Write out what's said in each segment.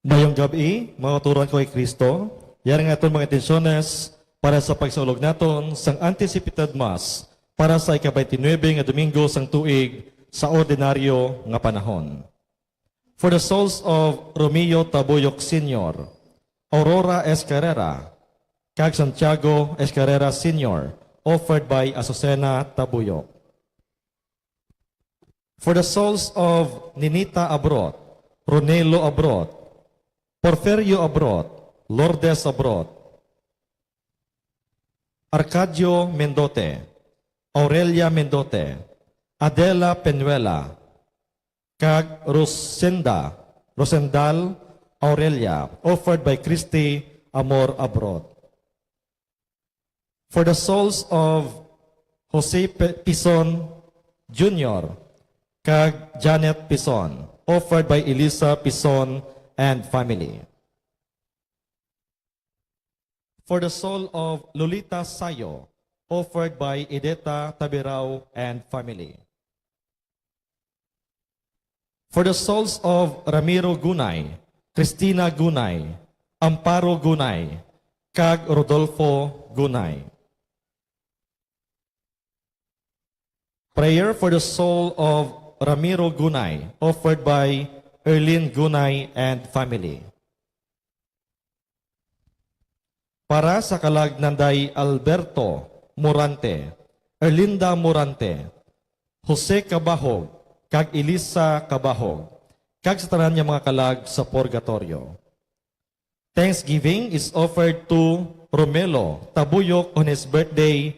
Mayong gabi, mga turan ko kay Kristo, yan nga itong mga intensyones para sa pagsaulog naton sang anticipated mass para sa ika-29 nga Domingo sang tuig sa ordinaryo nga panahon. For the souls of Romeo Tabuyok Sr., Aurora Escarrera, kag Santiago Escarrera Sr., offered by Azucena Tabuyok. For the souls of Ninita Abrot, Ronelo Abrot, Porfirio Abrot, Lourdes Abrot, Arcadio Mendote, Aurelia Mendote, Adela Penuela, kag Rosendal Aurelia, offered by Christy Amor Abrot. For the souls of Jose Pison Jr., kag Janet Pison, offered by Elisa Pison and family. For the soul of Lolita Sayo, offered by Edeta Tabirao and family. For the souls of Ramiro Gunay, Cristina Gunay, Amparo Gunay, kag Rodolfo Gunay. Prayer for the soul of Ramiro Gunay, offered by Erlin Gunay and family. Para sa kalag nanday Alberto Morante, Erlinda Morante, Jose Cabahog, kag Elisa Cabahog, kag sa tanan niya mga kalag sa purgatorio. Thanksgiving is offered to Romelo Tabuyok on his birthday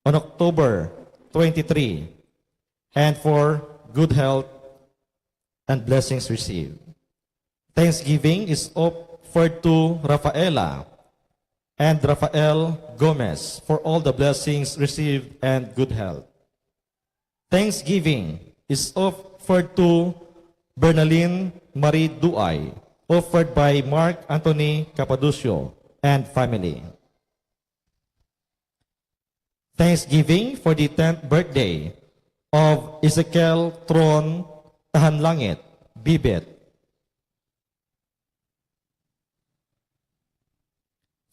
on October 23, and for good health and blessings received. Thanksgiving is offered to Rafaela and Rafael Gomez for all the blessings received and good health. Thanksgiving is offered to Bernaline Marie Duay, offered by Mark Anthony Capadocio and family. Thanksgiving for the 10th birthday of Ezekiel Tron Tahanlangit, Bibet.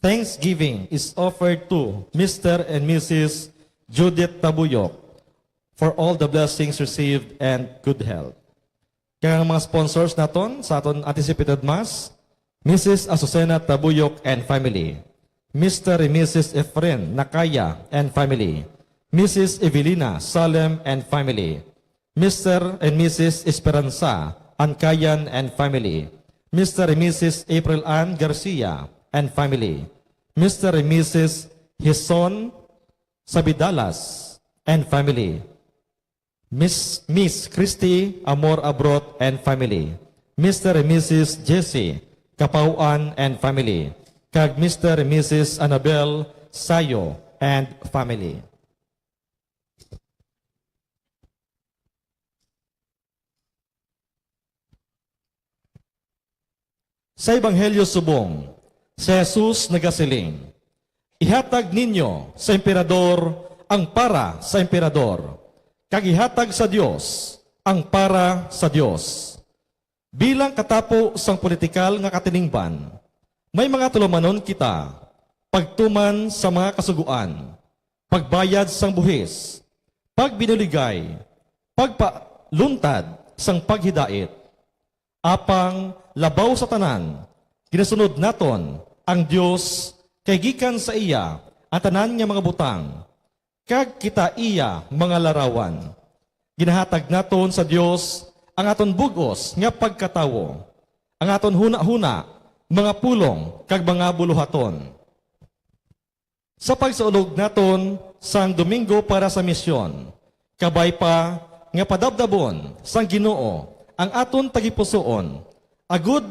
Thanksgiving is offered to Mr. and Mrs. Judith Tabuyok for all the blessings received and good health. Kaya mga sponsors naton sa aton anticipated mass, Mrs. Azucena Tabuyok and family, Mr. and Mrs. Efren Nakaya and family, Mrs. Evelina Salem and family, Mr. and Mrs. Esperanza Ancayan and family, Mr. and Mrs. April Ann Garcia and family, Mr. and Mrs. Hison Sabidalas and family, Miss Christy Amor Abrot and family, Mr. and Mrs. Jessie Kapauan and family, kag Mr. and Mrs. Annabel Sayo and family. Sa Ebanghelyo subong, si Jesus nagasiling, ihatag ninyo sa emperador ang para sa emperador, kag ihatag sa Dios ang para sa Dios. Bilang katapo sang politikal nga katiningban, may mga tulumanon kita, pagtuman sa mga kasuguan, pagbayad sang buhis, pagbinuligay, pagpaluntad sang paghidait, apang labaw sa tanan, ginasunod naton ang Dios kay gikan sa iya ang tanan nga mga butang, kag kita iya mga larawan. Ginahatag naton sa Dios ang aton bugos nga pagkatawo, ang aton huna-huna, mga pulong, kag mga buluhaton. Sa pagsaulog naton sang Domingo para sa misyon, kabay pa nga padabdabon sang Ginoo ang aton tagipusoon, agud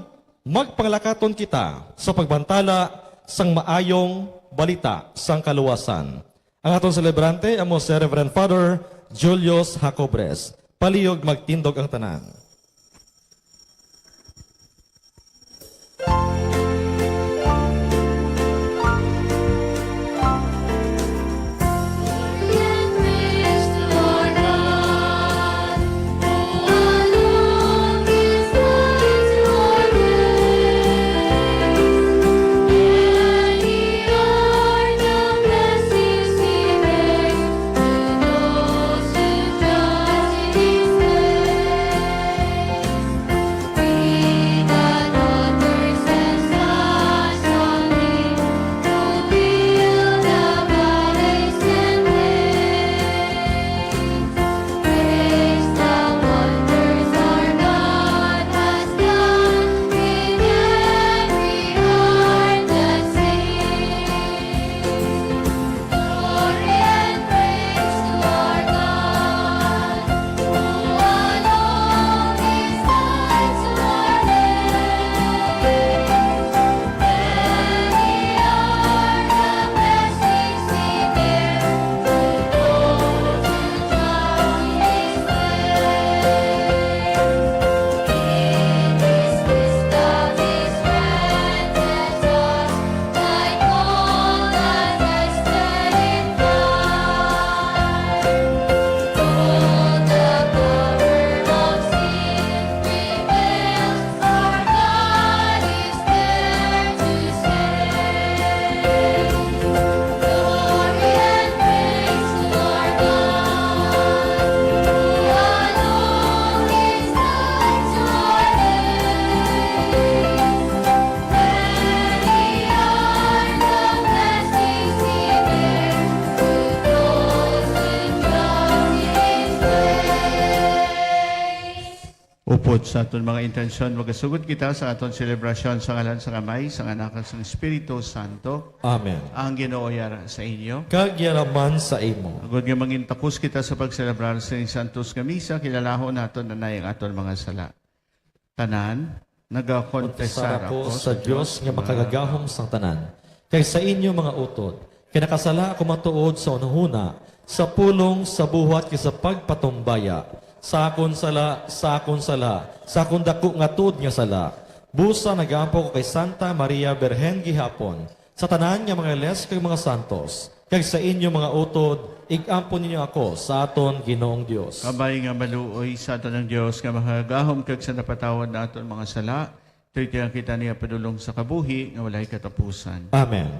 magpanglakaton kita sa pagbantala sang maayong balita sang kaluwasan. Ang aton celebrante amo si Reverend Father Julius Jacobres. Palihog magtindog ang tanan. Alone is worthy to our sa aton mga intensyon, magasugod kita sa aton selebrasyon sa ngalan sa Kamay, sa anak sa Espiritu Santo. Amen. Ang Ginoo yara sa inyo. Kagyaraman sa imo. Agod nga mangintakos kita sa pagselebrar sa Santos nga Misa, kilalahon naton na ang aton mga sala. Tanan, nagakonfesar Ako sa Dios nga makagagahom sang tanan. Kay sa inyo mga utod, kinakasala ako matuod sa unahuna, sa pulong, sa buhat, kay sa pagpatumbaya, sa akon sala, sa akon dako nga tuod nga sala. Busa nagampo ko kay Santa Maria Berhen gihapon, sa tanan nga mga les kay mga santos, kay sa inyo mga utod, igampo ninyo ako sa aton Ginoong Dios. Kabay nga maluoy sa aton ng Dios nga makagahom kag sa napatawad na aton mga sala, tuytiyan kita niya padulong sa kabuhi nga walay katapusan. Amen.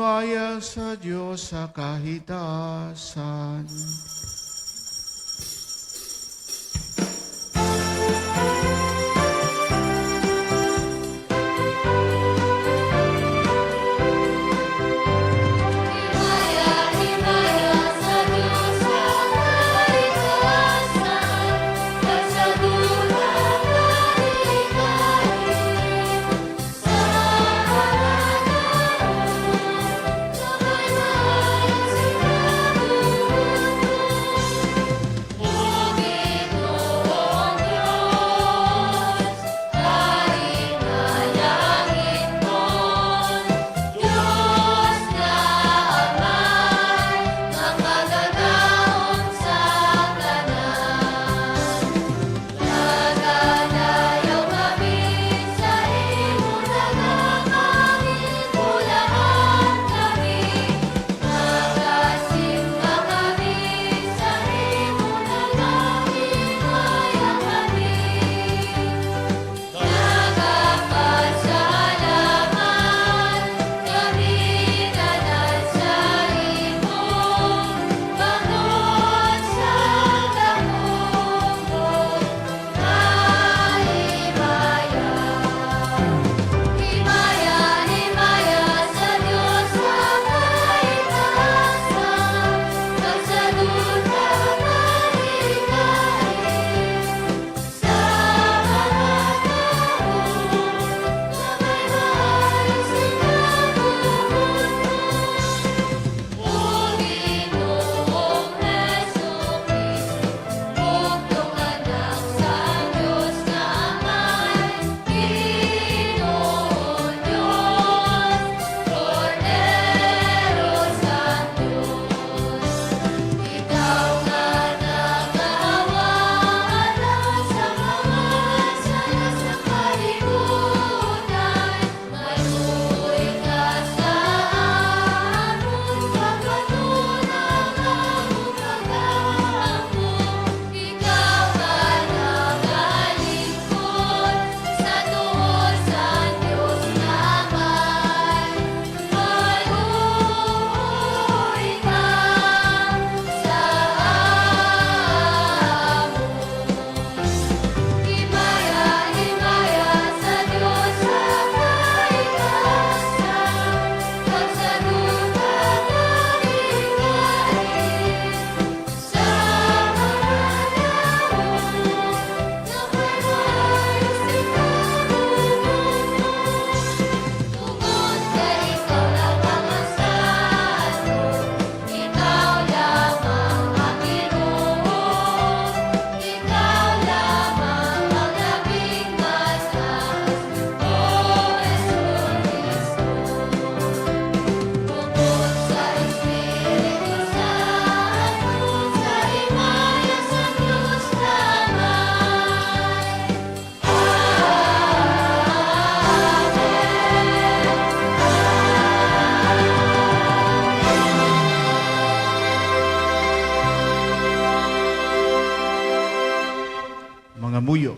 Himaya sa Diyos sa kahitasan. Himaya sa Diyos sa kalikasan, at sa dulang kahit-kahit, sa halagaan, sa banal sinabuhay.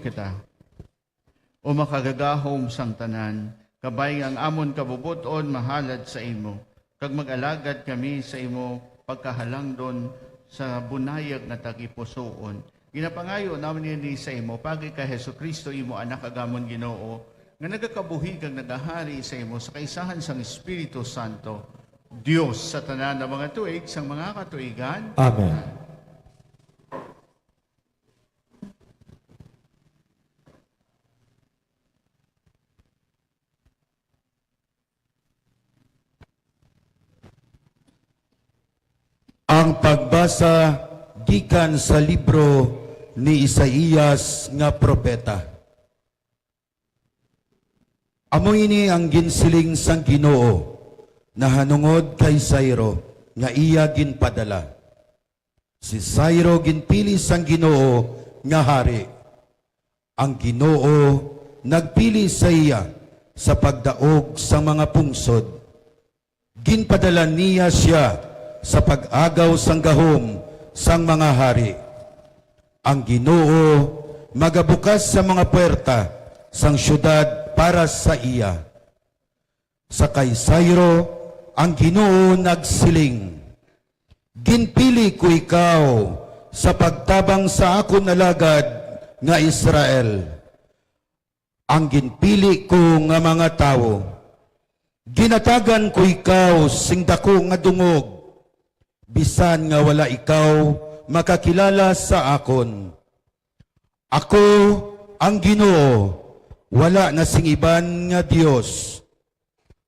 kita. O makagagahom sang tanan, kabay ang amon kabubuton mahalad sa imo. Kag mag-alagad kami sa imo pagkahalang doon sa bunayag na tagipusoon. Ginapangayo namin ni sa imo, pagi ka Heso Kristo imo anak agamon Ginoo, nga nagakabuhig ang nagahari sa imo sa kaisahan sang Espiritu Santo, Dios sa tanan ng mga tuig, sang mga katuigan. Amen. Ang pagbasa gikan sa libro ni Isaías nga propeta. Amo ini ang ginsiling sang Ginoo na hanungod kay Sairo nga iya ginpadala. Si Sairo ginpili sang Ginoo nga hari. Ang Ginoo nagpili sa iya sa pagdaog sa mga pungsod. Ginpadala niya siya sa pag-agaw sang gahom sang mga hari. Ang Ginoo magabukas sa mga puwerta sang syudad para sa iya. Sa kay Sairo, ang Ginoo nagsiling, ginpili ko ikaw sa pagtabang sa akon alagad nga Israel. Ang ginpili ko nga mga tao, ginatagan ko ikaw sing dako nga dungog, bisan nga wala ikaw makakilala sa akon. Ako ang Ginoo, wala na sing iban nga Dios.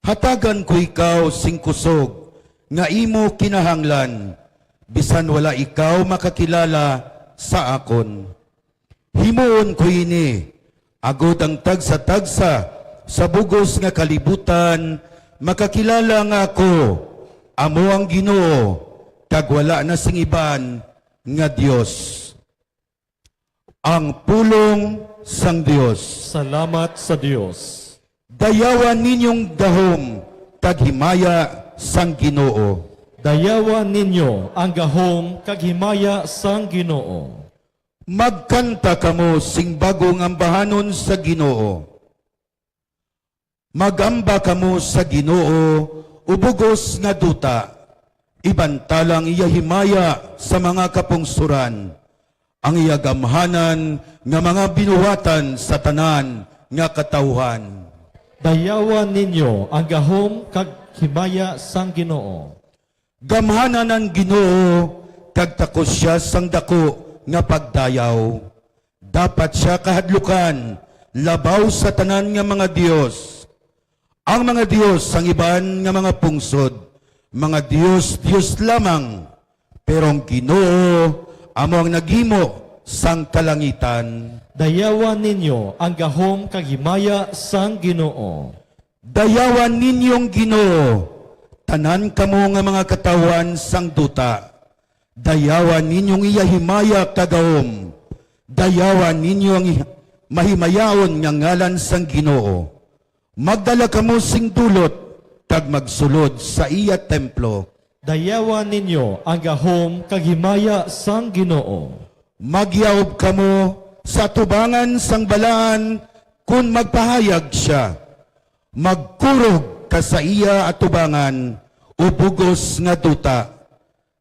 Hatagan ko ikaw sing kusog nga imo kinahanglan, bisan wala ikaw makakilala sa akon. Himuon ko ini, agod ang tagsa-tagsa sa bugos nga kalibutan, makakilala nga ako, amo ang Ginoo, kag wala na sing iban nga Dios. Ang pulong sang Dios. Salamat sa Diyos. Dayawan ninyong gahom, taghimaya sang Ginoo. Dayawan ninyo ang gahom kaghimaya sang Ginoo. Magkanta kamo sing bagong ambahanon sa Ginoo. Magamba kamo sa Ginoo, ubugos nga duta. Ibantalang iya himaya sa mga kapungsuran. Ang iya gamhanan nga mga binuwatan sa tanan nga katawhan. Dayawan ninyo ang gahom kaghimaya sang Ginoo. Gamhanan ang Ginoo, kag takos siya sang dako nga pagdayaw. Dapat siya kahadlukan, labaw sa tanan nga mga Dios. Ang mga Dios ang iban nga mga pungsod, mga Dios, Dios lamang. Pero ang Ginoo, amo ang naghimo sang kalangitan. Dayawan ninyo ang gahom kaghimaya sang Ginoo. Dayawan ninyong Ginoo, tanan kamo nga mga katawan sang duta. Dayawan ninyong iyahimaya kagawom. Dayawan ninyo ang mahimayaon nga ngalan sang Ginoo. Magdala kamo sing dulot, kag magsulod sa iya templo. Dayawan ninyo ang gahom kaghimaya sang Ginoo. Magyaob kamo sa tubangan sang balaan kung magpahayag siya. Magkurog ka sa iya at tubangan, ubugos nga duta.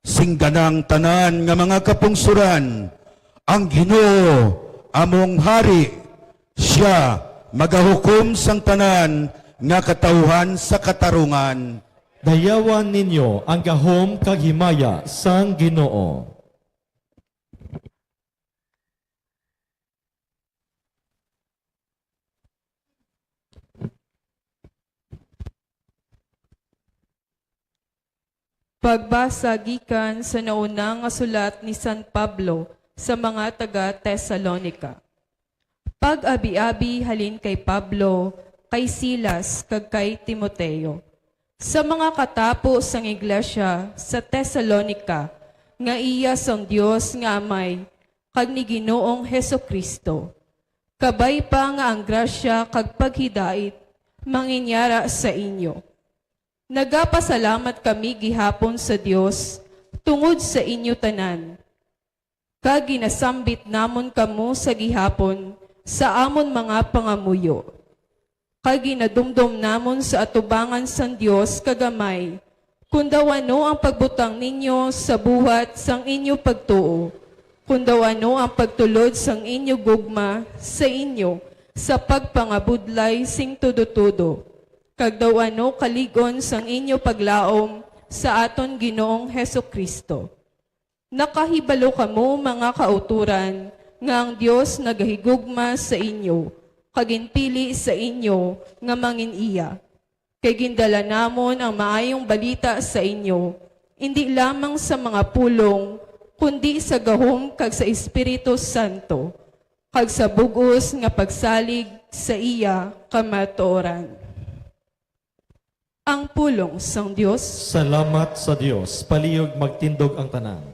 Singganang tanan nga mga kapungsuran, ang Ginoo among hari, siya magahukom sang tanan nga katawhan sa katarungan. Dayawan ninyo ang gahom kaghimaya sang Ginoo. Pagbasa gikan sa naunang nga sulat ni San Pablo sa mga taga-Tesalonika. Pag-abi-abi halin kay Pablo, kay Silas, kag kay Timoteo. Sa mga katapo sang iglesia sa Tesalonika, nga iya sang Dios nga amay, kag ni Ginoong Hesukristo. Kabay pa nga ang grasya kag paghidait, manginyara sa inyo. Nagapasalamat kami gihapon sa Dios tungod sa inyo tanan. Kag ginasambit namon kamo sa gihapon sa amon mga pangamuyo. Kay ginadumdum namon sa atubangan sang Dios kagamay, kung daw ano ang pagbutang ninyo sa buhat sang inyo pagtuo, kung daw ano ang pagtulod sang inyo gugma sa inyo, sa pagpangabudlay sing tudo-tudo, kag daw ano kaligon sang inyo paglaom sa aton Ginoong Hesukristo. Nakahibalo kamo mga kauturan, nga ang Dios nagahigugma sa inyo, kaginpili sa inyo nga mangin iya. Kay gindala namon ang maayong balita sa inyo, hindi lamang sa mga pulong, kundi sa gahom kag sa Espiritu Santo, kag sa bugos nga pagsalig sa iya kamatuoran. Ang pulong sang Dios. Salamat sa Dios. Palihog magtindog ang tanan.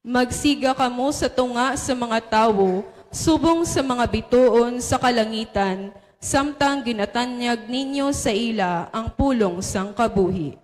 Magsiga kamo sa tunga sa mga tawo, subong sa mga bituon sa kalangitan, samtang ginatanyag ninyo sa ila ang pulong sang kabuhi.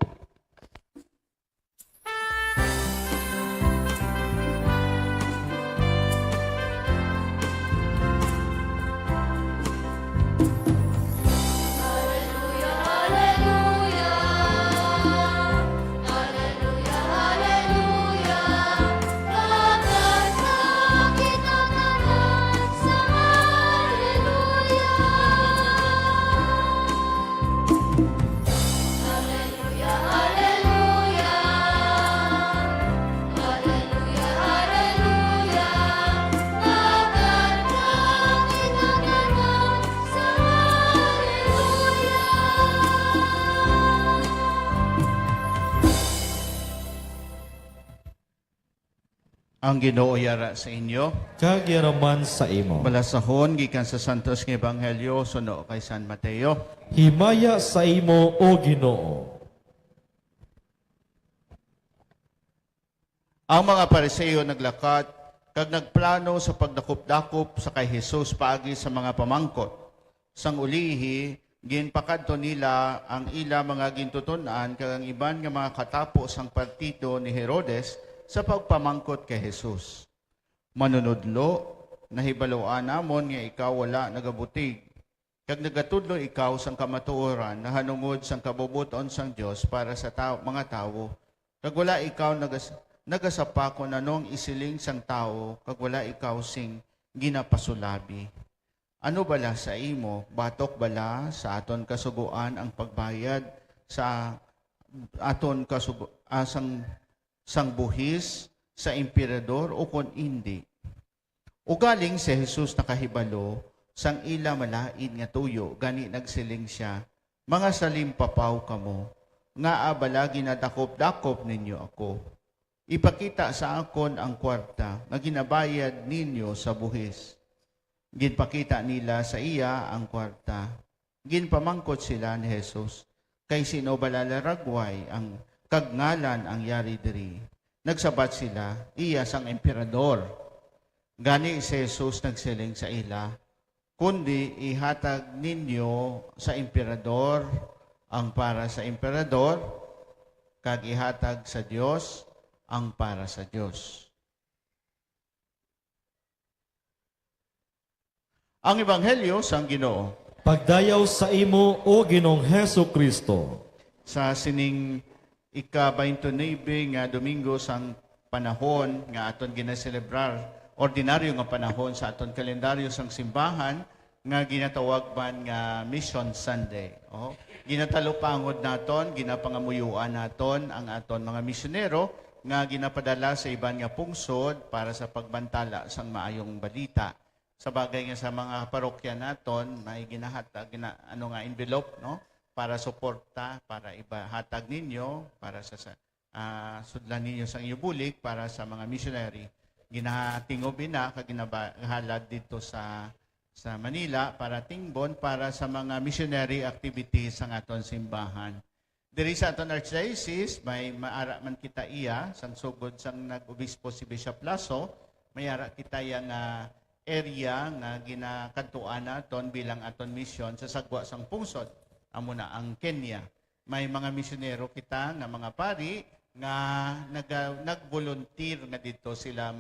Ang Ginoo yara sa inyo. Kag yaraman sa imo. Balasahon gikan sa Santos nga Ebanghelyo suno kay San Mateo. Himaya sa imo, O Ginoo. Ang mga Pariseo naglakat kag nagplano sa pagdakop-dakop sa kay Jesus paagi sa mga pamangkot. Sang ulihi, ginpakadto nila ang ila mga gintutunan kag ang iban nga mga katapo sang partido ni Herodes sa pagpamangkot kay Jesus. Manunudlo, nahibaloan namon nga ikaw wala nagabutig. Kag nagatudlo ikaw sang kamatuoran na hanungod sang kabubuton sang Dios para sa mga tao. Kag wala ikaw nagasapa kung anong isiling sang tao, kag wala ikaw sing ginapasulabi. Ano bala sa imo? Batok bala sa aton kasuguan ang pagbayad sa aton sang buhis sa emperador o kon hindi? Ugaling si Jesus nakahibalo, sang ila malain nga tuyo, gani nagsiling siya, mga salimpapaw kamo, nga abala ginadakop-dakop ninyo ako. Ipakita sa akon ang kwarta nga ginabayad ninyo sa buhis. Ginpakita nila sa iya ang kwarta. Ginpamangkot sila ni Jesus, kay sino balalaragway ang kagngalan ang yari diri. Nagsabat sila, iya sang emperador. Gani si Jesus nagsiling sa ila, kundi ihatag ninyo sa emperador ang para sa emperador, kag ihatag sa Dios ang para sa Dios. Ang Ebanghelyo sang Ginoo. Pagdayaw sa imo, O Ginoong Hesukristo. Sa sining ika-29 nga Domingo sang panahon nga aton ginaselebrar, ordinaryo nga panahon sa aton kalendaryo sang simbahan nga ginatawag man nga Mission Sunday. Ginatalupangod naton, ginapangamuyuan naton ang aton mga misyonero nga ginapadala sa iban nga pungsod para sa pagbantala sang maayong balita. Sa bagay nga sa mga parokya naton, may ginahatag envelope, no? Para suporta, para ibahatag ninyo, para sa sudlan ninyo sa inyo bulik, para sa mga missionary. Ginatingobin na, kag ginahalad dito sa sa Manila para tingbon para sa mga missionary activities sa aton simbahan. Diri sa aton archdiocese may maara man kita iya sang sugod sang nag-obispo si Bishop Lasso, may ara kita yang area nga ginakadtuan naton bilang aton mission sa sagwa sang pungsod amo na ang Kenya. May mga misyonero kita nga mga pari nga nag-volunteer nga dito sila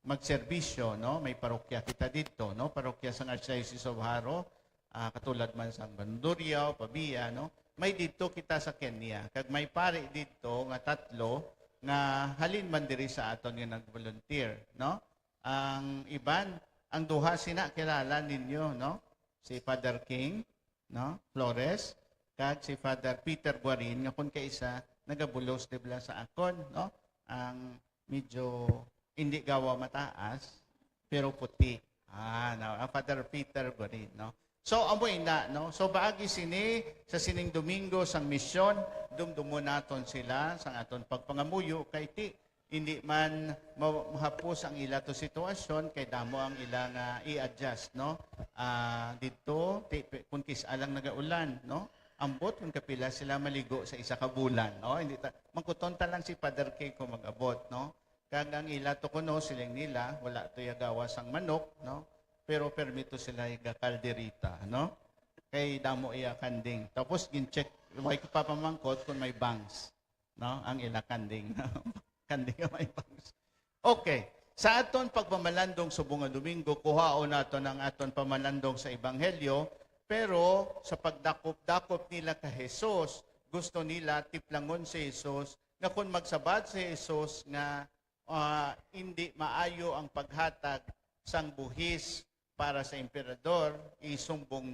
magserbisyo, no? May parokya kita dito, no? Parokya sa Archdiocese of Haro, katulad man sa Bandurriao, Pabia, no? May dito kita sa Kenya. Kag may pari dito nga tatlo nga halin man diri sa aton nga nag-volunteer, no? Ang iban, ang duha sina kilala ninyo, no? Si Father King, no? Flores, kag si Father Peter Guarin nga kun kaisa nagabulos dibla sa akon, no? Ang medyo hindi gawa mataas pero puti. No? Ang Father Peter Guarin, no? So amoy na, no? So baagi sini sa sining Domingo sang misyon, dumdumo naton sila sang aton pagpangamuyo kay ti hindi man mahapos ang ila to sitwasyon kay damo ang ila nga i-adjust, no? Dito kun kis alang nagaulan, no? Ambot kung kapila sila maligo sa isa ka bulan, no? Hindi mangkuton ta lang si Father K kung mag-abot, no? Kag ang ila to kuno siling nila wala to yagawa sang manok, no? Pero permito sila iga kalderita, no? Kay damo iya kanding. Tapos gin-check way ko pa pamangkot kung may bangs, no? Ang ila kanding. Kanding nga may bangs. Okay. Sa aton pagpamalandong subong nga Domingo, kuhaon naton ang aton pamalandong sa Ebanghelyo, pero sa pagdakop-dakop nila ka Jesus, gusto nila tiplangon si Jesus na kung magsabad si Jesus nga hindi maayo ang paghatag sang buhis para sa emperador, isumbong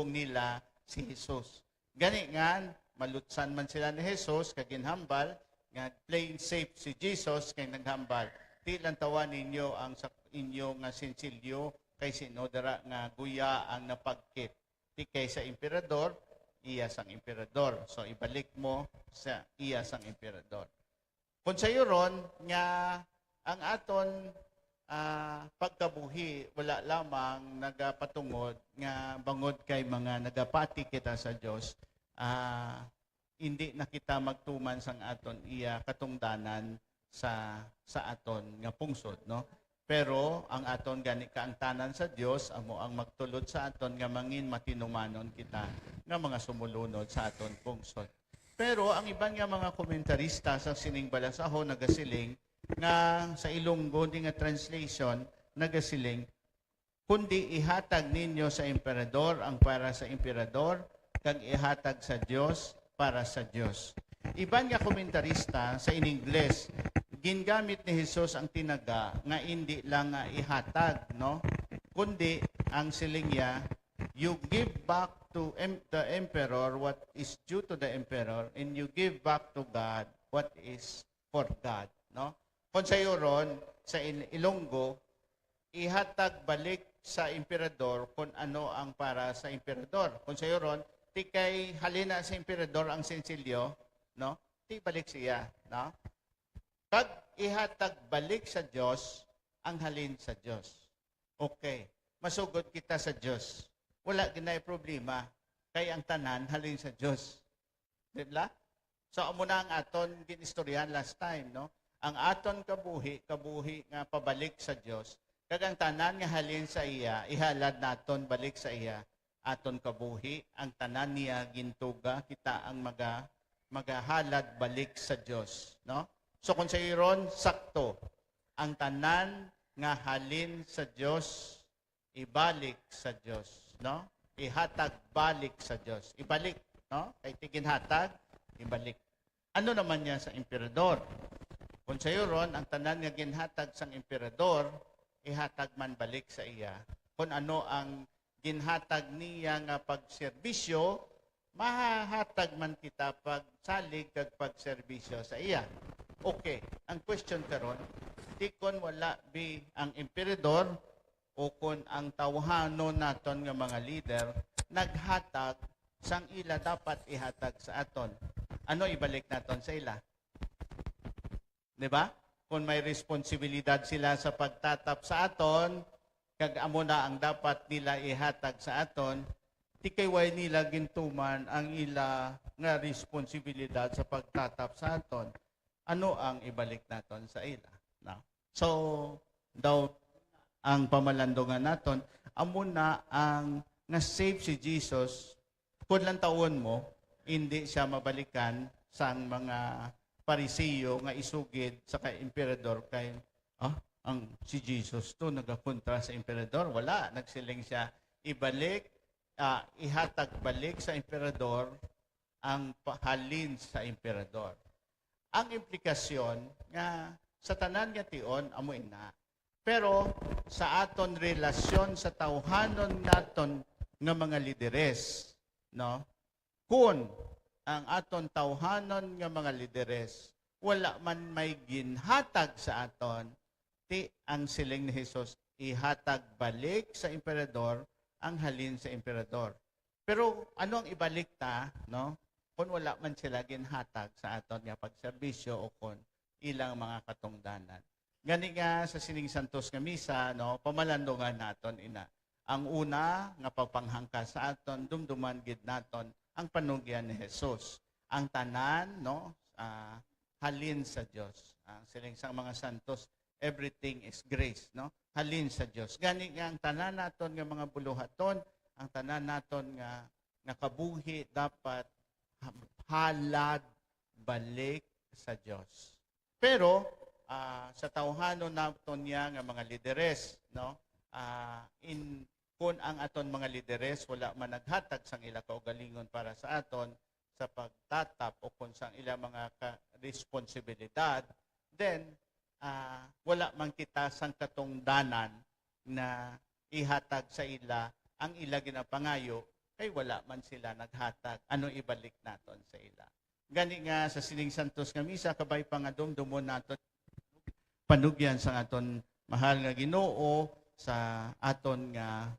nila si Jesus. Gani nga, malutsan man sila ni Jesus, kaginhambal, nga playing safe si Jesus, kay naghambal. Di lang tawa ninyo ang sa inyo nga sinsilyo, kay sinodara nga guya ang napagkit. Di kay sa emperador, iya sang emperador. So ibalik mo sa iya sang emperador. Kung sa ron, nga ang aton pagkabuhi, wala lamang nagapatungod nga bangod kay mga nagapati kita sa Diyos, hindi na kita magtuman sang aton iya katungdanan sa aton nga pungsod, no? Pero ang aton gani kaangtanan sa Dios amo ang magtulod sa aton nga mangin matinumanon kita nga mga sumulunod sa aton pungsod. Pero ang iban nga mga komentarista sa sining balasahon nagasiling nga sa Ilonggo di nga translation nagasiling kundi ihatag ninyo sa emperador ang para sa emperador kag ihatag sa Dios para sa Dios. Iban nga komentarista sa in Ingles gingamit ni Jesus ang tinaga nga hindi lang nga ihatag, no? Kundi ang silingya, you give back to the emperor what is due to the emperor and you give back to God what is for God, no? Kung sa ron, sa Ilonggo, ihatag balik sa emperador kung ano ang para sa emperador. Kung sa ron, ti kay halina sa emperador ang sensilyo, no? Ti balik siya, no? Pag ihatag balik sa Diyos, ang halin sa Diyos. Okay. Masugod kita sa Diyos. Wala ginay problema. Kay ang tanan, halin sa Diyos. Diba? So, amo na ang aton ginistoryahan last time, no? Ang aton kabuhi nga pabalik sa Diyos. Kag ang tanan nga halin sa iya, ihalad naton balik sa iya, aton kabuhi. Ang tanan niya gintuga, kita ang magahalad balik sa Diyos, no? So kung sa iron, sakto. Ang tanan nga halin sa Diyos, ibalik sa Diyos, no? Ihatag balik sa Diyos. Ibalik, no? Kay tiginhatag, ibalik. Ano naman niya sa emperador? Kung sa iron, ang tanan nga ginhatag sang emperador, ihatag man balik sa iya. Kung ano ang ginhatag niya nga pagserbisyo, mahahatag man kita pagsalig kag pagserbisyo sa iya. Okay, ang question karon, di kon wala bi ang emperador o kon ang tawhanon naton nga mga leader naghatag sang ila dapat ihatag sa aton. Ano ibalik naton sa ila? 'Di ba? Kung may responsibilidad sila sa pagtatap sa aton, kag amo na ang dapat nila ihatag sa aton, ti kay way nila gintuman ang ila nga responsibilidad sa pagtatap sa aton. Ano ang ibalik naton sa ila? No? So, daw ang pamalandungan naton, amo na ang nga save si Jesus, kung lang taon mo, hindi siya mabalikan sa mga parisiyo nga isugid sa kay emperador kay ang si Jesus to nagakontra sa emperador, wala, nagsiling siya ibalik, ihatag balik sa emperador ang halin sa emperador. Ang implikasyon nga sa tanan nga tion amoy na. Pero sa aton relasyon sa tawhanon naton nga mga lideres, no? Kung ang aton tawhanon nga mga lideres wala man may ginhatag sa aton, ti ang siling ni Jesus ihatag balik sa emperador ang halin sa emperador. Pero ano ang ibalik ta, no? Kung wala man sila ginhatag sa aton nga pagserbisyo o kung ilang mga katungdanan. Gani nga sa sining Santos nga misa, no, pamalandungan naton ina. Ang una nga pagpanghangka sa aton, dumduman gid naton ang panugyan ni Jesus. Ang tanan, no, halin sa Dios. Ang siling sang mga santos, everything is grace, no? Halin sa Dios. Gani nga ang tanan naton nga mga buluhaton, ang tanan naton nga kabuhi dapat halad balik sa Dios. Pero sa tawhanon naton niya nga mga lideres, no? Kung ang aton mga lideres wala man naghatag sang ila kaugalingon para sa aton sa pagtatap o kung sang ila mga responsibilidad, then wala man kita sang katungdanan na ihatag sa ila ang ila ginapangayo, kay wala man sila naghatag. Ano ibalik naton sa ila? Gani nga sa Sining Santos nga misa, kabay pa nga dumdumon naton panugyan sa aton mahal nga Ginoo, sa aton nga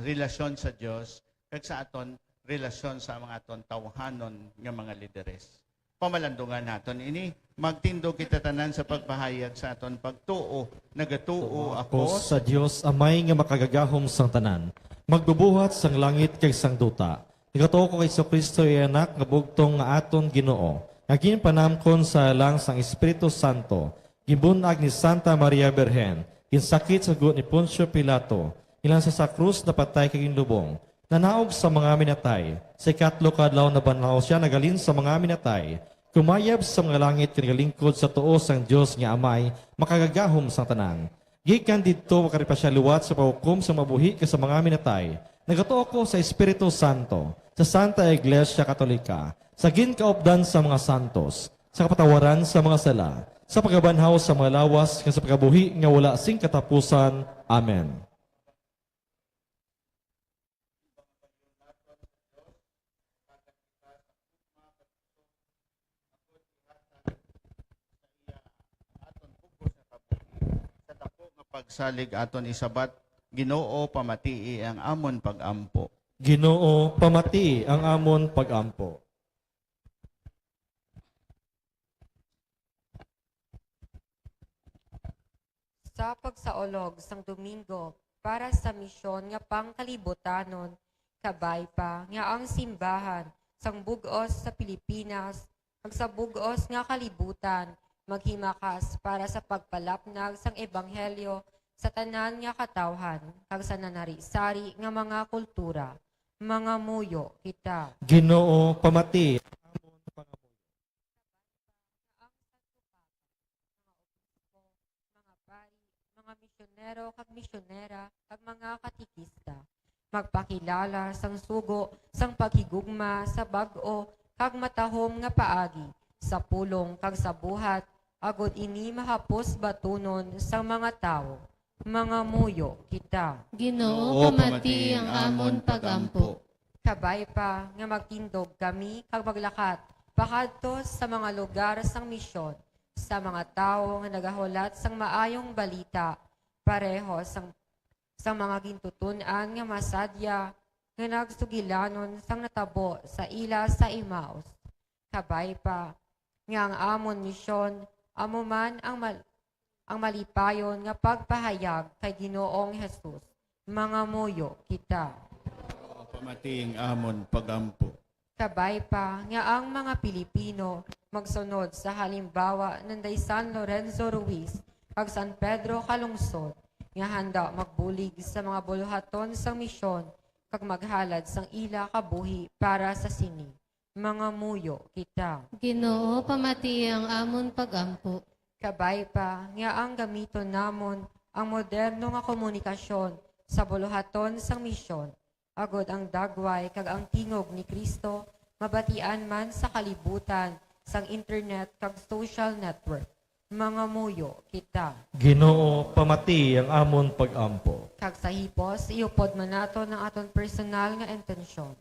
relasyon sa Dios, kag sa aton relasyon sa mga aton tawhanon nga mga lideres. Pamalandungan naton ini, magtindog kita tanan sa pagpahayag sa aton pagtuo. Nagatuo Ako ako sa Dios amay nga makagagahom sang tanan, magbubuhat sang langit kay sang duta. Nagatuo ko kay Kristo anak nga bugtong nga aton Ginoo. Naging panamkon sa lang sang Espiritu Santo. Gibunag ni Santa Maria Berhen, ginsakit sa guot ni Poncio Pilato, ilan sa krus na patay kay lubong. Nanaog sa mga minatay, sa ikatlo kadlaw na banhaw siya nagalin sa mga minatay. Kumayab sa mga langit kinagalingkod sa tuos ang Dios nga amay, makagagahom sang tanan. Gikan didto makaripa siya luwat sa pahukom sa mabuhi ka sa mga minatay. Nagatuo ko sa Espiritu Santo, sa Santa Iglesia Katolika, sa ginkaupdan sa mga santos, sa kapatawaran sa mga sala, sa pagabanhaw sa mga lawas, sa pagabuhi nga wala sing katapusan. Amen. sa dako nga pagsalig aton isabat, Ginoo pamatii ang amon pagampo. Ginoo, pamati ang amon pagampo. Sa pagsaolog sang Domingo para sa misyon nga pangkalibutanon, kabay pa nga ang simbahan sang bugos sa Pilipinas ag sa bugos nga kalibutan maghimakas para sa pagpalapnag sang ebanghelyo sa tanan nga katawhan kag sa nanari-sari nga mga kultura. Mga muyo kita. Ginoo, pamati Mga pari, mga misyonero kag misyonera kag mga katikista. Magpakilala sang sugo sang paghigugma sa bag-o kag matahom nga paagi sa pulong kag sa buhat agod ini mahapos batunon sang mga tawo. Mga muyo kita. Ginoo, pamati ang amon pagampo. Kabay pa nga magtindog kami kag maglakat pakadto sa mga lugar sang misyon sa mga tawo nga nagahulat sang maayong balita pareho sang mga gintutunan nga masadya nga nagsugilanon sang natabo sa ila sa Imaus. Kabay pa nga ang amon misyon amo man ang malipayon nga pagpahayag kay Ginoong Jesus. Mga muyo kita. Pamating amon pagampo. Kabay pa nga ang mga Pilipino magsunod sa halimbawa ng day San Lorenzo Ruiz kag San Pedro Calungsod nga handa magbulig sa mga buluhaton sang misyon kag maghalad sang ila kabuhi para sa sini. Mga muyo kita. Ginoo, pamati ang amon pagampo. Kabay pa nga ang gamiton namon ang moderno nga komunikasyon sa buluhaton sang misyon. Agod ang dagway kag ang tingog ni Kristo mabatian man sa kalibutan sang internet kag social network. Mga muyo kita. Ginoo, pamati ang amon pagampo. Kag sa hipos, iupod man nato ng aton personal nga intensyon.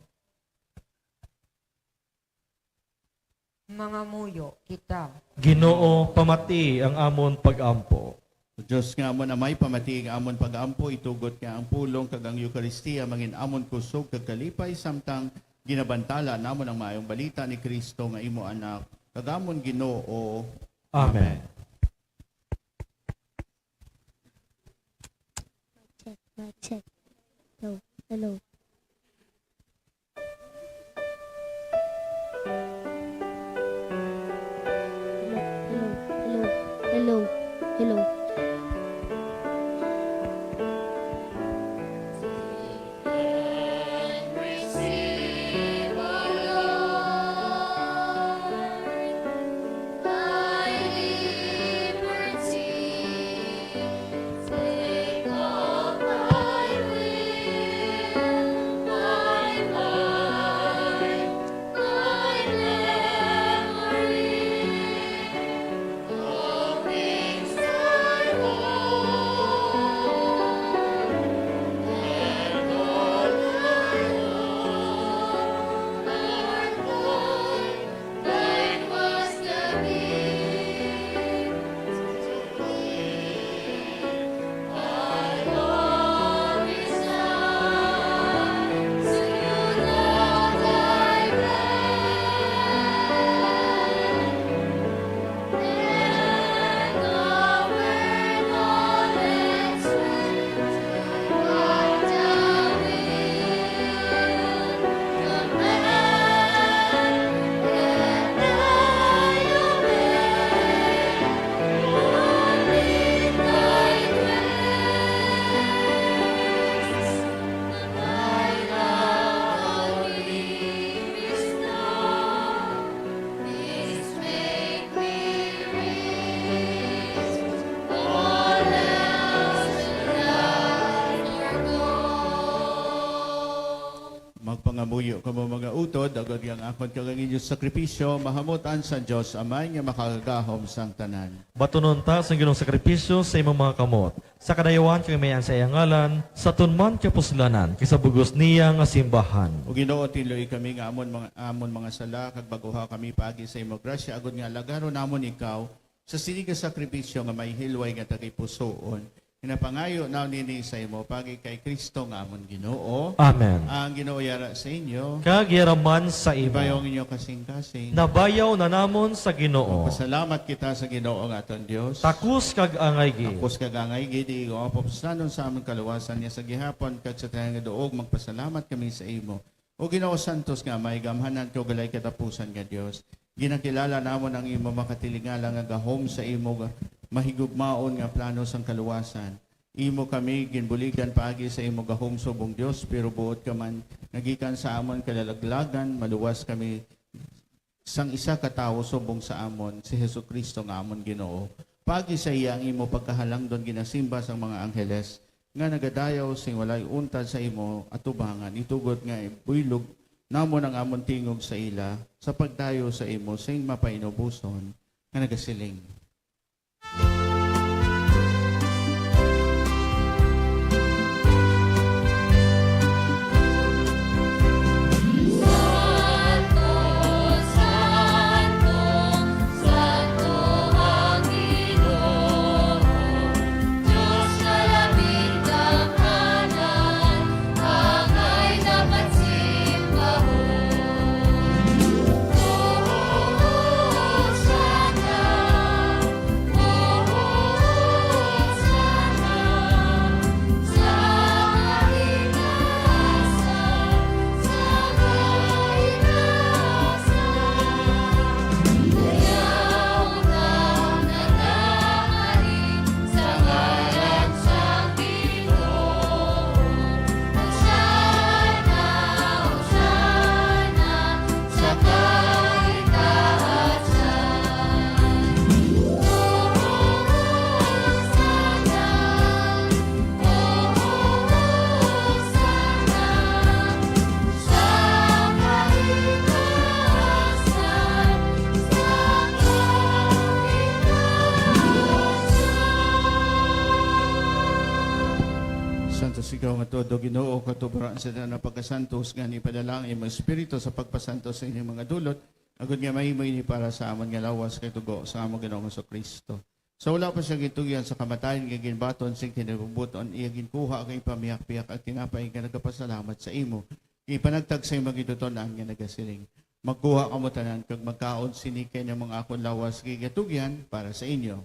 Mga muyo kita. Ginoo, pamati ang amon pagampo. O Diyos nga amon amay pamating amon pagampo, itugot nga ang pulong kag ang Eucharistia mangin amon kusog kag kalipay samtang ginabantala namon ang maayong balita ni Kristo nga imo anak. Kag amon Ginoo. Amen. Check. Hello. Hello. Magpangamuyo ka mo mga utod, agad yang akon kag ang inyong sakripisyo, mahamutan sa Diyos Amay nga makagahom sang tanan. Batunon ta sa ginong sakripisyo sa imong mga kamot. Sa kadayawan kay mayan sa iyang ngalan, sa tunman kay puslanan, kay sa bugos niya nga simbahan. O Ginoo tiloy kami nga amon mga sala kag baguha kami paagi sa imong grasya agud nga lagaro namon ikaw sa siniga sakripisyo nga may hilway nga tagay pusoon. Pinapangayo na nini sa imo pagi kay Kristo nga amon Ginoo. Amen. Ang Ginoo yara sa inyo. Kagyaraman sa Ibayong imo. inyo kasing-kasing. Nabayaw na namon sa Ginoo. Pasalamat kita sa Ginoo nga aton Dios. Takus kag angay gi. Tapos kagangay gidi o papuslanon sa among kaluwasan niya sa gihapon kag sa tayong duog magpasalamat kami sa imo. O Ginoo Santos nga may gamhanan ko galay katapusan nga Dios. Ginakilala namon ang imo makatilingala nga gahom sa imo mahigugmaon nga plano sang kaluwasan. Imo kami ginbuligan paagi sa imo gahom subong Dios pero buot ka man nagikan sa amon kalalaglagan maluwas kami sang isa ka tawo subong sa amon si Hesukristo nga amon Ginoo. Pagi sa iya ang imo pagkahalangdon ginasimba sang mga angheles nga nagadayaw sing walay untad sa imo atubangan itugod nga buylog namon ang amon tingog sa ila sa pagdayo sa imo sing mapainubuson nga nagasiling. sigaw nga todo Ginoo katubaran sa na pagkasantos nga ni padalang imong espiritu sa pagpasantos sa inyong mga dulot agud nga mahimoy ni para sa amon nga lawas kay tugo sa among Ginoong Kristo. Sa wala pa siya gitugyan sa kamatayon nga ginbaton sing kinabubuton iya ginkuha kay pamiyak-piyak at tinapay nga nagapasalamat sa imo. Ipanagtag sa imong gituton-an nga nagasiling. Magkuha kamo tanan kag magkaon sinikay ng mga akon lawas kay gatugyan para sa inyo.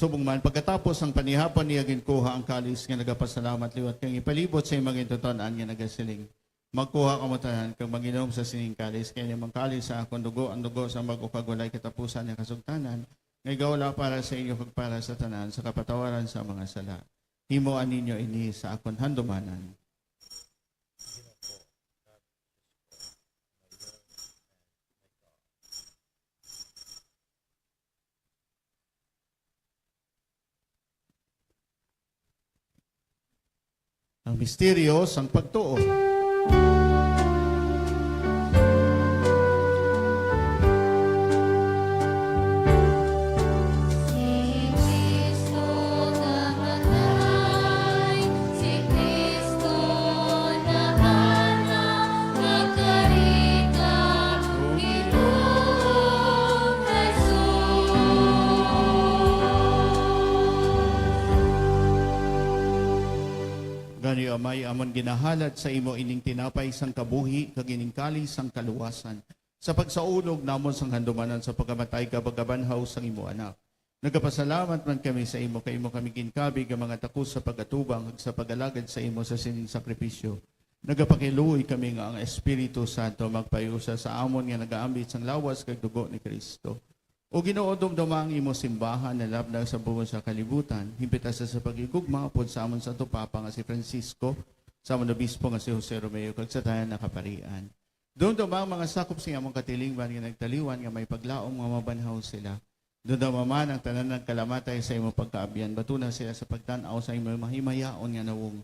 Subong man, pagkatapos ang panihapon niya ginkuha ang kalis nga nagapasalamat liwat kang ipalibot sa imong gintuton-an nga nagasiling. Magkuha ka mo tanan kang manginom sa sining kalis kaya nimang kalis sa akong dugo ang dugo sa magukagulay katapusan ng kasugtanan ngay gawla para sa inyo kag para sa tanan sa kapatawaran sa mga sala. Himoan ninyo ini sa akong handumanan. Ang misteryo sang pagtuo. Si Kristo namatay, si Kristo nahanap, nagkarika, Ginoong Jesus. Gani amay amon ginahalad sa imo ining tinapay sang kabuhi kag ining kalis sang kaluwasan. Sa pagsaulog namon sang handumanan sa pagkamatay kabagabanhaw sang imo anak. Nagapasalamat man kami sa imo kay imo kami ginkabi nga mga takos sa pagatubang ug sa pagalagad sa imo sa sining sakripisyo. Nagapakiluoy kami nga ang Espiritu Santo magpayusa sa amon nga nagaambit sang lawas kag dugo ni Kristo. O Ginoo dumduma ang imo simbahan na labnag sa buong sa kalibutan, himpita sa pagigugma pod sa amon Santo Papa nga si Francisco, sa amon obispo nga si Jose Romeo kag sa tanan na kaparian. Dumduma ang mga sakop sa among katilingban nga nagtaliwan nga may paglaom nga mabanhaw sila. Dumduma man ang tanan ng kalamatay sa imo pagkaabyan, batuna sila sa pagtan-aw sa imo mahimayaon nga nawong.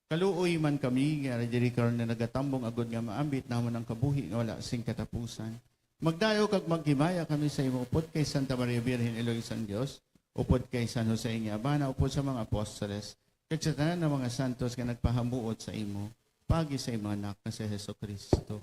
Kaluoy man kami nga diri karon na nagatambong agud nga maambit namon ang kabuhi nga wala sing katapusan. Magdayo kag maghimaya kami sa imo upod kay Santa Maria Virgen Eloisan Dios, upod kay San Jose nga Abana, upod sa mga apostoles, kag sa tanan ng mga santos nga nagpahamuot sa imo, pagi sa imo anak nga si Jesucristo.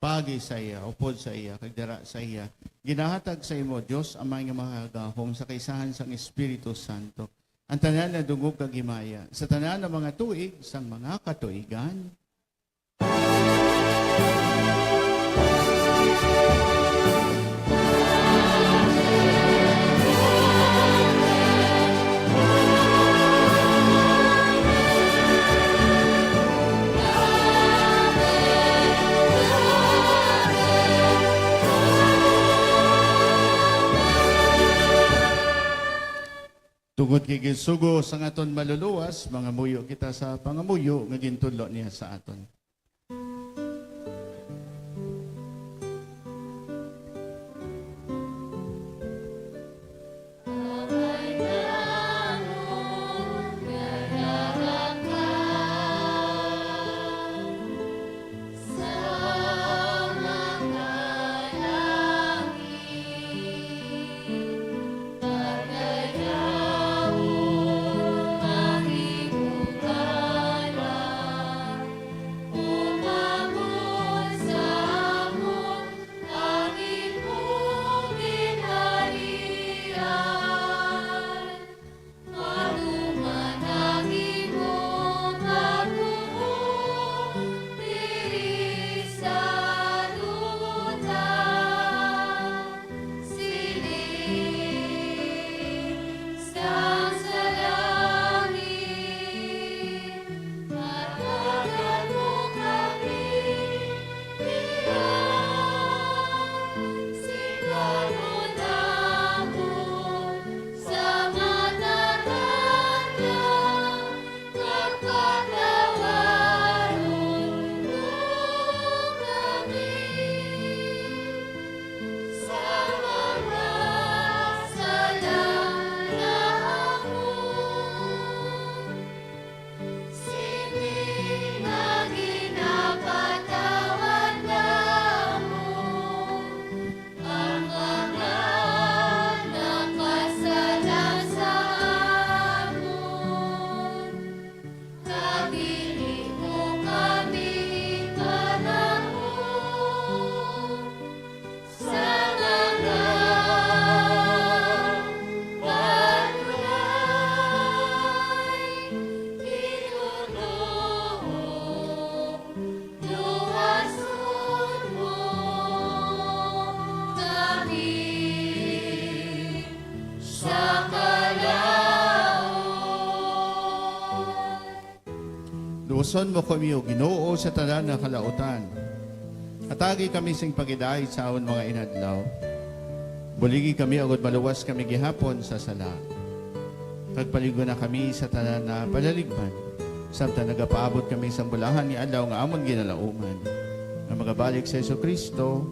Pagi sa iya, upod sa iya, kag dara sa iya, ginahatag sa imo Dios amay nga mahagahom sa kaisahan sang Espiritu Santo. Ang tanan na dungog kag himaya, sa tanan ng mga tuig sang mga katuigan. Tungod kay gisugo sa aton maluluwas, mga muyo kita sa pangamuyo nga gintudlo niya sa aton. Luwason mo kami o Ginoo sa tanan nga kalautan. Atagi kami sing pagidaay sa awon mga inadlaw. Buligi kami agad maluwas kami gihapon sa sala. Kagpaligo na kami sa tanan na palaligman. Samtang nagapaabot kami sa bulahan ni Adlaw nga amon ginalauman. Nga magabalik sa Yesu Kristo,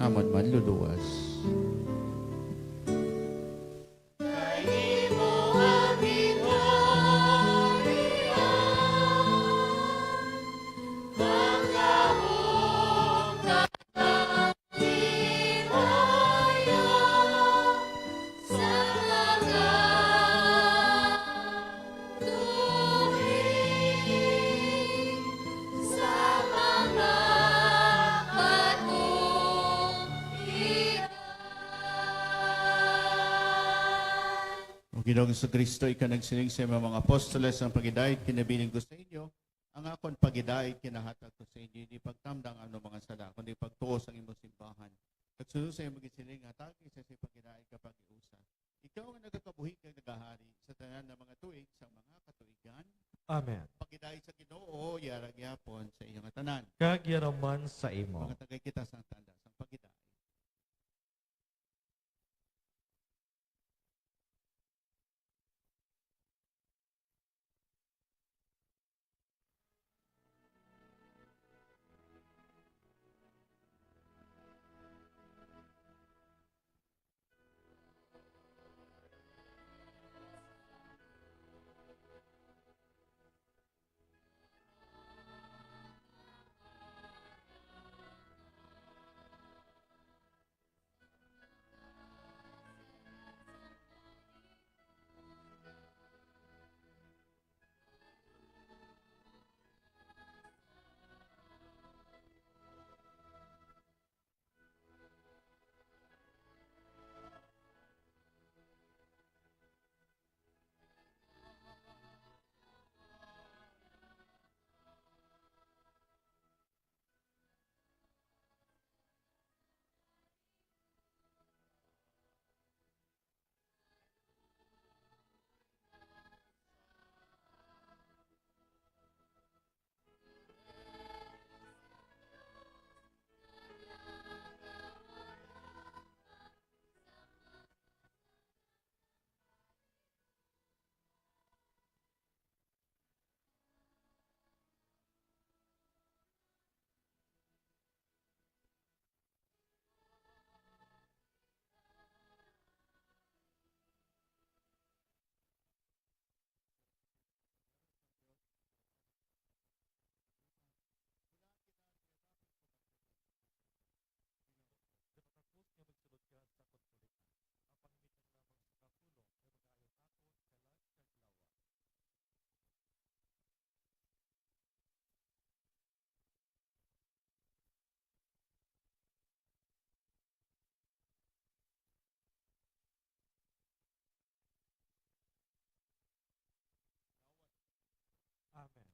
amon manluluwas. Ginoong Kristo, ika nagsiling sa mga apostoles ang pagidait kinabiling ko sa inyo, ang akon pagidait kinahatag ko sa inyo, hindi pagtamdang ano mga sala, kundi pagtuos ang imong simbahan. Pagsunod sa imong gisiling, hatagi sa pagidait kapag iusa. Ikaw ang nagakabuhi kang nagahari sa tanan ng mga tuig sa mga katuigan. Amen. Pagidait sa Ginoo, yarag yapon sa iyong tanan. Kagyaraman sa imo. Mga tagay kita sa tanda sa pagidait. Amen.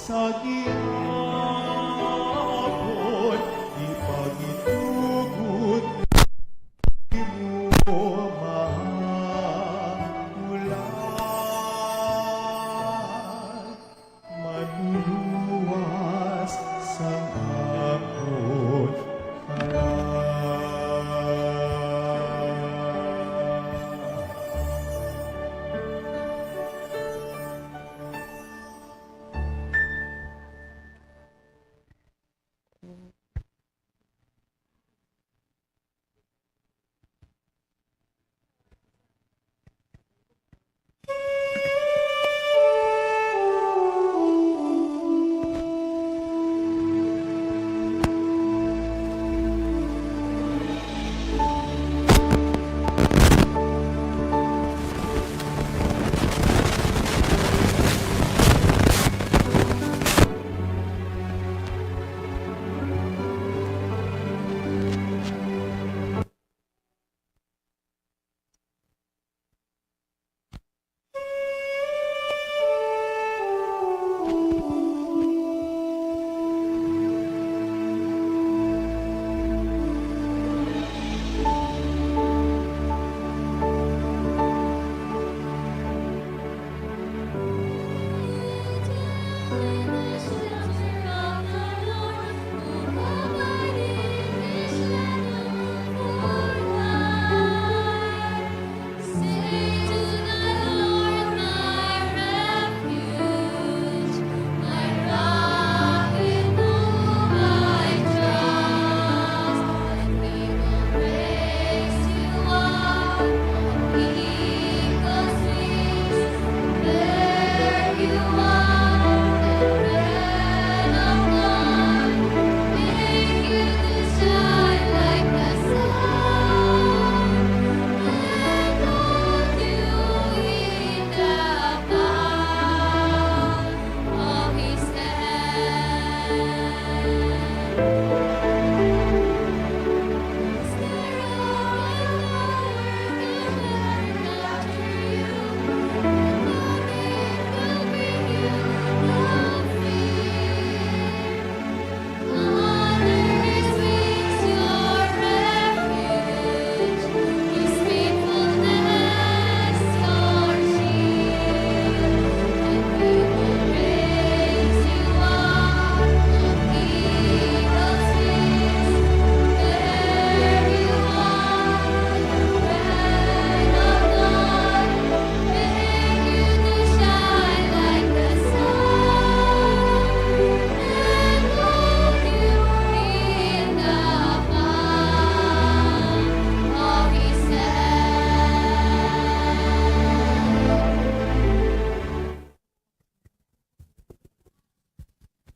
sa gihapon, ipagitugot mo mahulan, manuluwas sa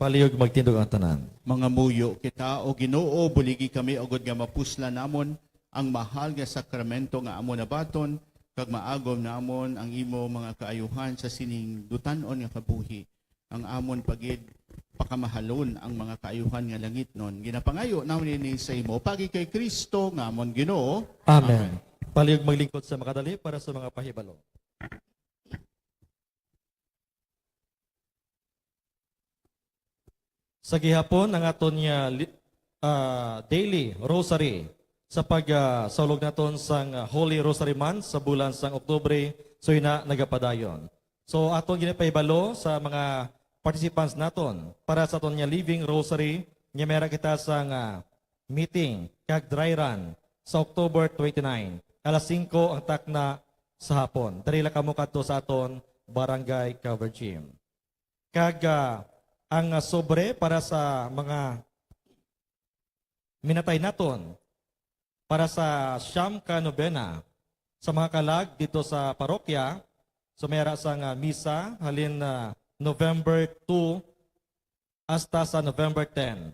Palihog magtindog ang tanan. Mga muyo kita o Ginoo buligi kami ugod nga mapusla namon ang mahal nga sakramento nga amon nabaton kag maagom namon ang imo mga kaayuhan sa sining dutanon nga kabuhi. Ang amon pagid pakamahalon ang mga kaayuhan nga langit nun. Ginapangayo namon ini sa imo pagi kay Kristo nga amon Ginoo. Amen. Palihog maglingkod sa makadali para sa mga pahibalo. Sa gihapon ang aton niya daily rosary sa pagsaulog naton sang Holy Rosary Month sa bulan sang Oktubre so ina nagapadayon. So aton ginapahibalo sa mga participants naton para sa aton niya Living Rosary nga mera kita sang meeting kag dry run sa October 29. Alas 5 ang takna sa hapon. Darila kamo kadto sa aton Barangay Cover Gym. Kag ang sobre para sa mga minatay naton para sa Siyam ka Nobena sa mga kalag dito sa parokya. So mayroon sang misa halin November 2 hasta sa November 10.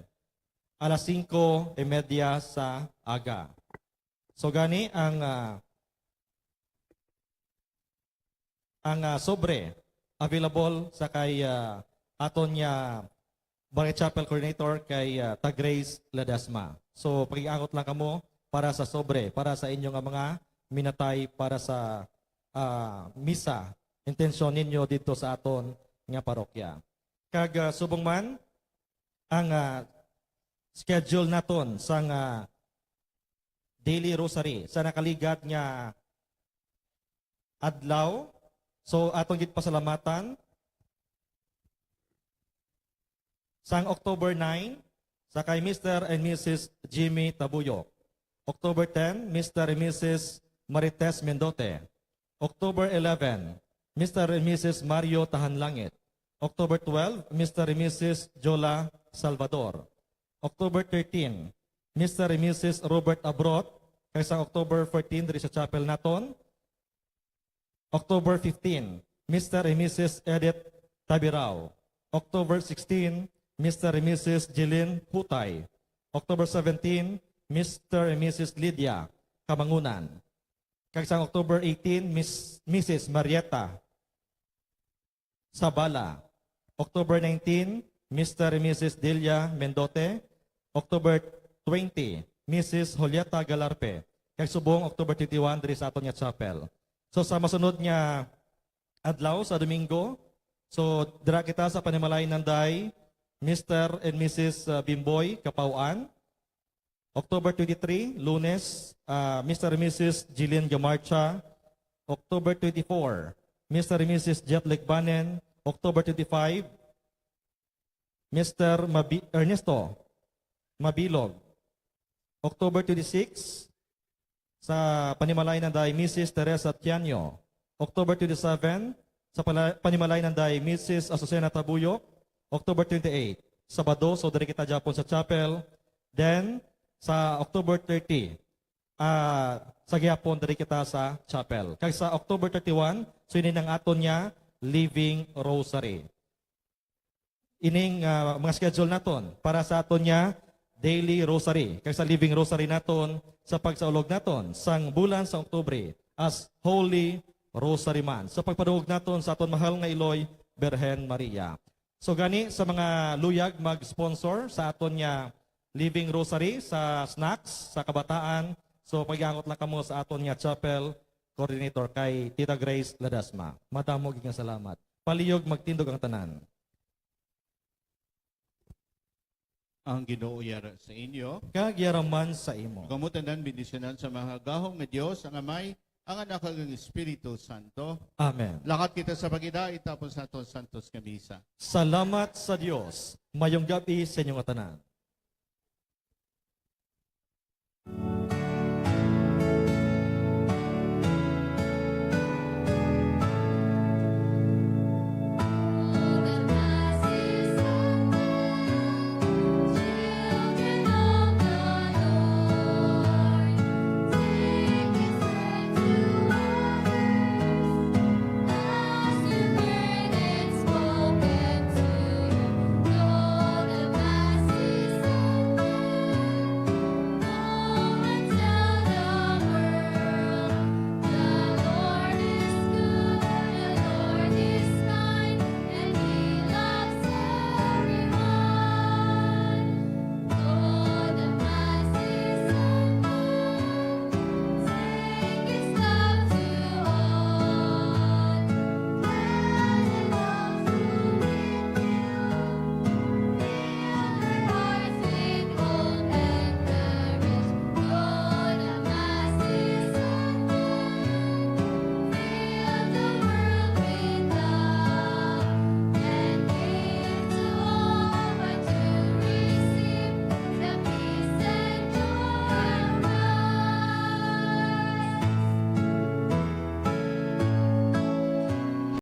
Alas 5:30 sa aga. So gani ang sobre available sa kay aton niya Barangay Chapel Coordinator kay Tagrace Ledesma. So pag-iangot lang kamo para sa sobre, para sa inyong mga minatay para sa misa. Intensyon ninyo dito sa aton nga parokya. Kag subong man ang schedule naton sang daily rosary sa nakaligat nga adlaw. So atong gid pasalamatan sang October 9 sa kay Mr. and Mrs. Jimmy Tabuyok. October 10, Mr. and Mrs. Marites Mendote. October 11, Mr. and Mrs. Mario Tahanlangit. October 12, Mr. and Mrs. Jola Salvador. October 13, Mr. and Mrs. Robert Abrot. Kaysa October 14, diri sa chapel naton. October 15, Mr. and Mrs. Edith Tabirao. October 16, Mr. and Mrs. Jeline Hutay. October 17, Mr. and Mrs. Lydia Kamangunan. Kagsang October 18, Mrs. Marieta Sabala. October 19, Mr. and Mrs. Delia Mendote. October 20, Mrs. Julieta Galarpe. Kagsubong October 21, diri sa aton nga chapel. So sa masunod nga adlaw sa Domingo, so dira kita sa panimalay ng day Mr. and Mrs. Bimboy Kapauan. October 23, Lunes, Mr. and Mrs. Jillian Gamarcha. October 24, Mr. and Mrs. Jet Lekbanen. October 25, Mr. Ernesto Mabilog. October 26, sa panimalay ng day Mrs. Teresa Tianyo. October 27, sa panimalay ng day Mrs. Azucena Tabuyok. October 28, Sabado, so dari kita Japon sa chapel. Then, sa October 30, sa gihapon, dari kita sa chapel. Kaya sa October 31, so ini ang aton niya, Living Rosary. Ining mga schedule naton para sa aton niya, Daily Rosary. Kaya sa Living Rosary naton, sa pagsaulog naton, sang bulan sa Oktubre, as Holy Rosary Month. Sa pagpadugog naton sa aton mahal nga Iloy, Berhen Maria. So gani sa mga luyag mag-sponsor sa aton niya Living Rosary sa snacks, sa kabataan. So pag-iangot lang kamo sa aton niya chapel coordinator kay Tita Grace Ledesma. Madamo nga salamat. Paliyog magtindog ang tanan. Ang Ginoo yara sa inyo. Kagyaraman sa imo. Gamutan bendisyonan sa mga gahong nga Dios ang Amay, ang Anak kag ang Espiritu Santo. Amen. Lakat kita sa pagida itapos naton santos nga misa. Salamat sa Dios. Mayong gabi sa inyong tanan.